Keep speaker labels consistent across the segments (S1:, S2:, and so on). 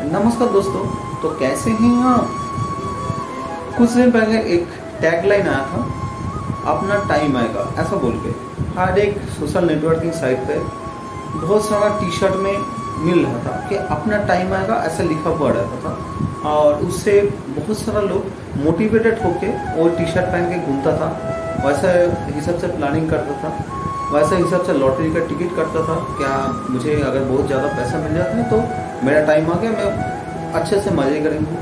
S1: नमस्कार दोस्तों। तो कैसे हैं आप? कुछ दिन पहले एक टैगलाइन आया था, अपना टाइम आएगा, ऐसा बोल के हर एक सोशल नेटवर्किंग साइट पे बहुत सारा टी शर्ट में मिल रहा था कि अपना टाइम आएगा, ऐसा लिखा पड़ रहा था। और उससे बहुत सारा लोग मोटिवेटेड होके वो टी शर्ट पहन के घूमता था, वैसा हिसाब से प्लानिंग करता था, वैसे हिसाब से लॉटरी का टिकट करता था। क्या मुझे अगर बहुत ज़्यादा पैसा मिल जाता है तो मेरा टाइम आ गया, मैं अच्छे से मज़े करेंगे।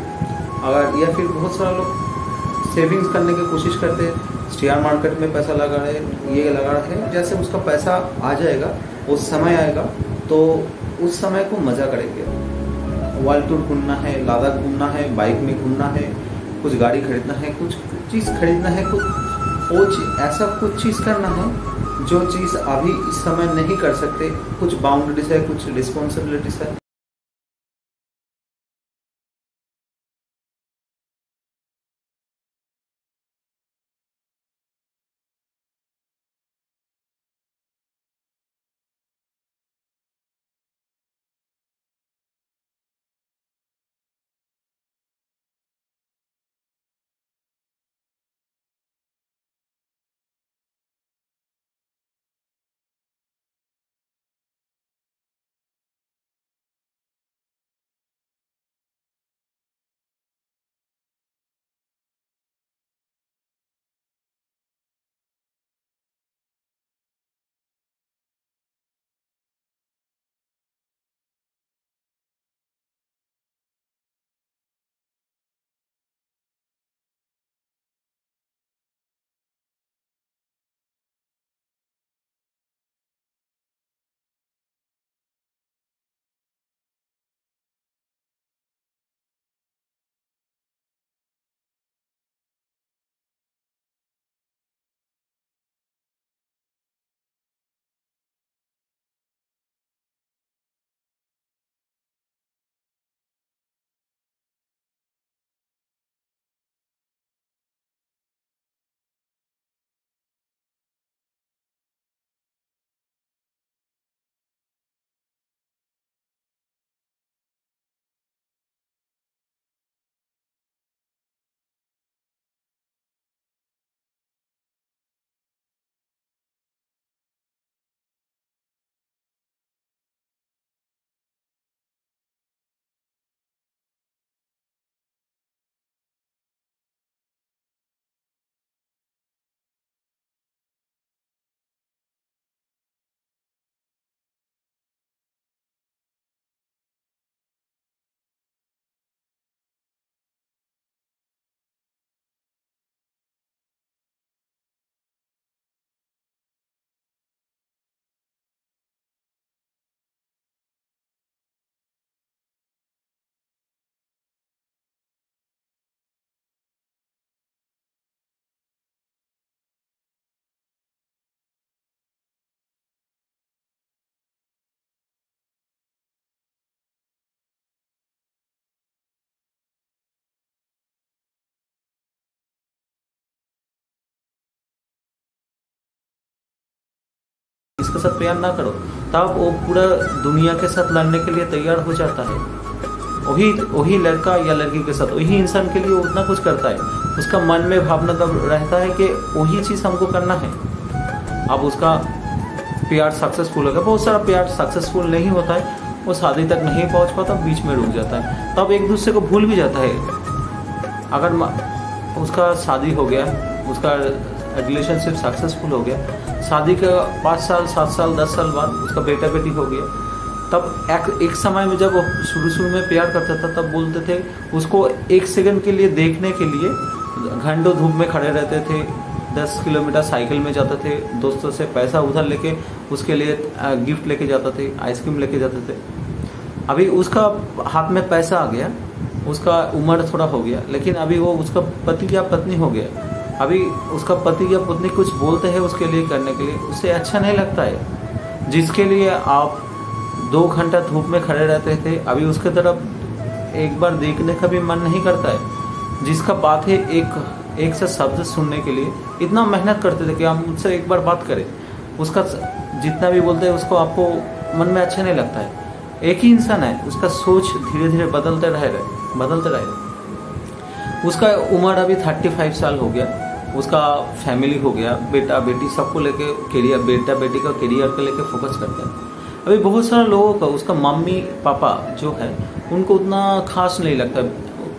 S1: अगर या फिर बहुत सारा लोग सेविंग्स करने की कोशिश करते हैं, शेयर मार्केट में पैसा लगा रहे, ये लगा रहे हैं, जैसे उसका पैसा आ जाएगा, उस समय आएगा तो उस समय को मज़ा करेंगे। वर्ल्ड टूर घूमना है, लद्दाख घूमना है, बाइक में घूमना है, कुछ गाड़ी खरीदना है, कुछ चीज़ खरीदना है, कुछ वो चीज़ ऐसा कुछ चीज़ करना है जो चीज़ अभी इस समय नहीं कर सकते। कुछ बाउंड्रीज है, कुछ रिस्पॉन्सिबिलिटीज है। इसके साथ प्यार ना करो, तब वो पूरा दुनिया के साथ लड़ने के लिए तैयार हो जाता है। वही लड़का या लड़की के साथ, वही इंसान के लिए उतना कुछ करता है। उसका मन में भावना तब रहता है कि वही चीज़ हमको करना है। अब उसका प्यार सक्सेसफुल होगा, बहुत सारा प्यार सक्सेसफुल नहीं होता है, वो शादी तक नहीं पहुंच पाता, बीच में रुक जाता है, तब एक दूसरे को भूल भी जाता है। अगर उसका शादी हो गया, उसका रिलेशनशिप सक्सेसफुल हो गया, शादी का 5 साल 7 साल 10 साल बाद उसका बेटा बेटी हो गया, तब एक समय में जब वो शुरू में प्यार करता था, तब बोलते थे उसको 1 सेकंड के लिए देखने के लिए घंटों धूप में खड़े रहते थे, 10 किलोमीटर साइकिल में जाते थे, दोस्तों से पैसा उधार लेके उसके लिए गिफ्ट लेके जाते थे, आइसक्रीम लेके जाते थे। अभी उसका हाथ में पैसा आ गया, उसका उम्र थोड़ा हो गया, लेकिन अभी वो उसका पति या पत्नी हो गया। अभी उसका पति या पत्नी कुछ बोलते हैं उसके लिए करने के लिए, उससे अच्छा नहीं लगता है। जिसके लिए आप 2 घंटा धूप में खड़े रहते थे, अभी उसके तरफ एक बार देखने का भी मन नहीं करता है। जिसका बात है एक से शब्द सुनने के लिए इतना मेहनत करते थे कि हम मुझसे एक बार बात करें, उसका जितना भी बोलते हैं उसको आपको मन में अच्छा नहीं लगता है। एक ही इंसान है, उसका सोच धीरे धीरे बदलते रहे। उसका उम्र अभी 35 साल हो गया, उसका फैमिली हो गया, बेटा बेटी सबको लेके करियर, बेटा बेटी का करियर को लेके फोकस करता है। अभी बहुत सारे लोगों का उसका मम्मी पापा जो है उनको उतना खास नहीं लगता।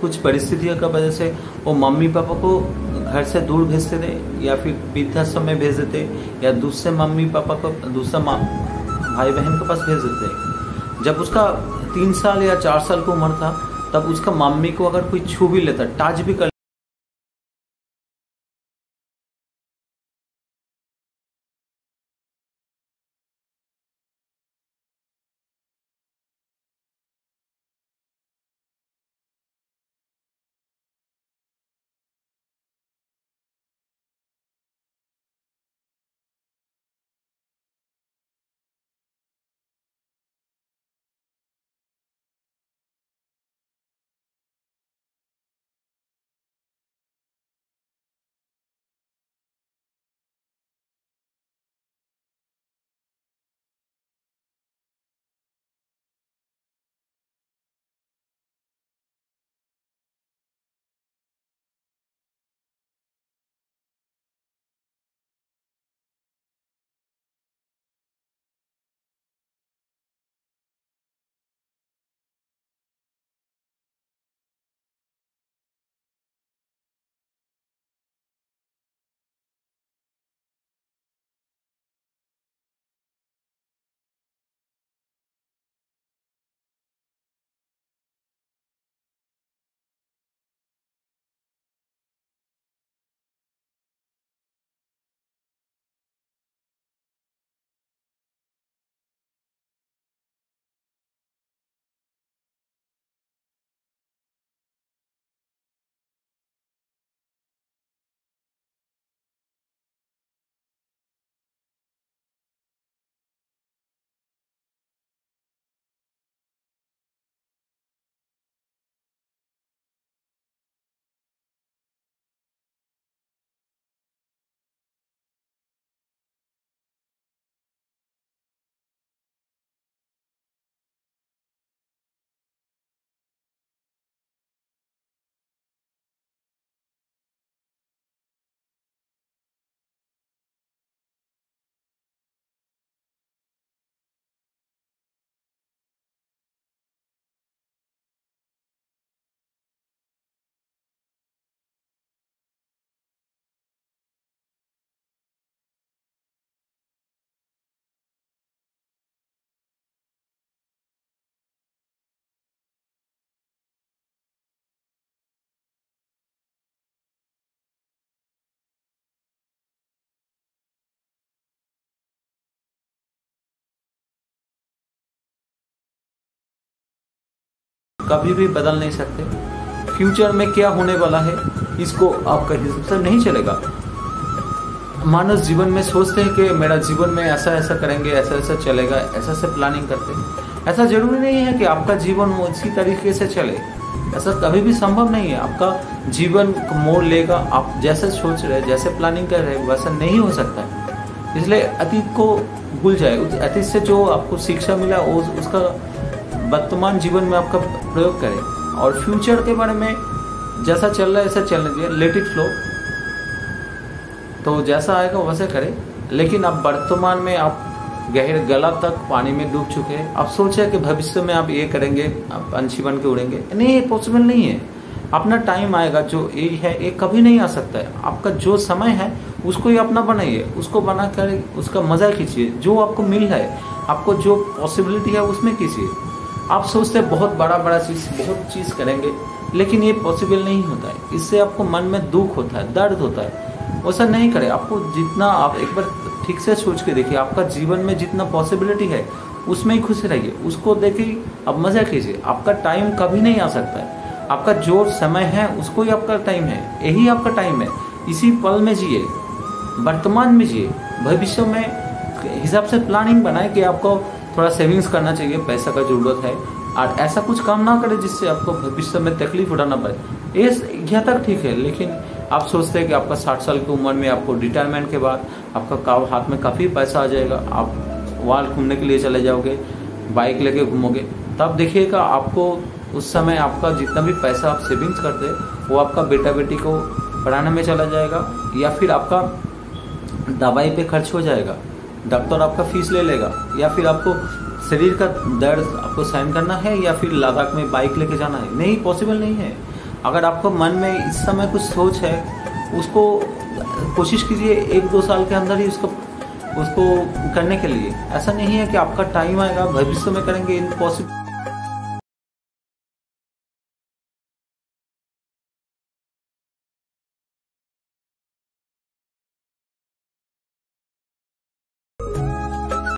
S1: कुछ परिस्थितियों का वजह से वो मम्मी पापा को घर से दूर भेजते थे, या फिर वृद्धाश्रम में भेज देते, या दूसरे मम्मी पापा को दूसरा भाई बहन के पास भेज देते। जब उसका 3 साल या 4 साल की उम्र था, तब उसका मम्मी को अगर कोई छू भी लेता, टच भी कर कभी भी बदल नहीं सकते। फ्यूचर में क्या होने वाला है इसको आपका हिसाब से नहीं चलेगा। मानव जीवन में सोचते हैं कि मेरा जीवन में ऐसा ऐसा करेंगे, ऐसा ऐसा चलेगा, ऐसा ऐसा प्लानिंग करते हैं। ऐसा जरूरी नहीं है कि आपका जीवन उसी तरीके से चले, ऐसा कभी भी संभव नहीं है। आपका जीवन मोड़ लेगा, आप जैसे सोच रहे, जैसे प्लानिंग कर रहे वैसा नहीं हो सकता है। इसलिए अतीत को भूल जाए, उस अतीत से जो आपको शिक्षा मिला उसका वर्तमान जीवन में आपका प्रयोग करें, और फ्यूचर के बारे में जैसा चल रहा है ऐसा चलने दिए, लेट इट फ्लो। तो जैसा आएगा वैसे करें, लेकिन अब वर्तमान में आप गहरे गला तक पानी में डूब चुके हैं। आप सोचे कि भविष्य में आप ये करेंगे, आप पंछी बन के उड़ेंगे, नहीं, ये पॉसिबल नहीं है। अपना टाइम आएगा, जो ये है ये कभी नहीं आ सकता है। आपका जो समय है उसको ही अपना बनाइए, उसको बना कर उसका मजा कीजिए। जो आपको मिल रहा है, आपको जो पॉसिबिलिटी है उसमें कीजिए। आप सोचते हैं बहुत बड़ा बड़ा चीज, बहुत चीज करेंगे, लेकिन ये पॉसिबल नहीं होता है। इससे आपको मन में दुख होता है, दर्द होता है। वैसा नहीं करें। आपको जितना, आप एक बार ठीक से सोच के देखिए, आपका जीवन में जितना पॉसिबिलिटी है उसमें ही खुश रहिए, उसको देखिए, अब मजा कीजिए। आपका टाइम कभी नहीं आ सकता है। आपका जो समय है उसको ही आपका टाइम है, यही आपका टाइम है। इसी पल में जिए, वर्तमान में जिए। भविष्य में हिसाब से प्लानिंग बनाए कि आपको थोड़ा सेविंग्स करना चाहिए, पैसा का जरूरत है, और ऐसा कुछ काम ना करें जिससे आपको भविष्य में तकलीफ उठाना पड़े। ये यहाँ तक ठीक है, लेकिन आप सोचते हैं कि आपका 60 साल की उम्र में आपको रिटायरमेंट के बाद आपका हाथ में काफ़ी पैसा आ जाएगा, आप वहाँ घूमने के लिए चले जाओगे, बाइक लेके घूमोगे, तब देखिएगा आपको उस समय आपका जितना भी पैसा आप सेविंग्स करते वो आपका बेटा बेटी को पढ़ाने में चला जाएगा, या फिर आपका दवाई पे खर्च हो जाएगा, डॉक्टर आपका फीस ले लेगा, या फिर आपको शरीर का दर्द आपको सहन करना है, या फिर लद्दाख में बाइक लेके जाना है। नहीं, पॉसिबल नहीं है। अगर आपको मन में इस समय कुछ सोच है, उसको कोशिश कीजिए 1-2 साल के अंदर ही उसको करने के लिए। ऐसा नहीं है कि आपका टाइम आएगा भविष्य में करेंगे, इम्पॉसिबल।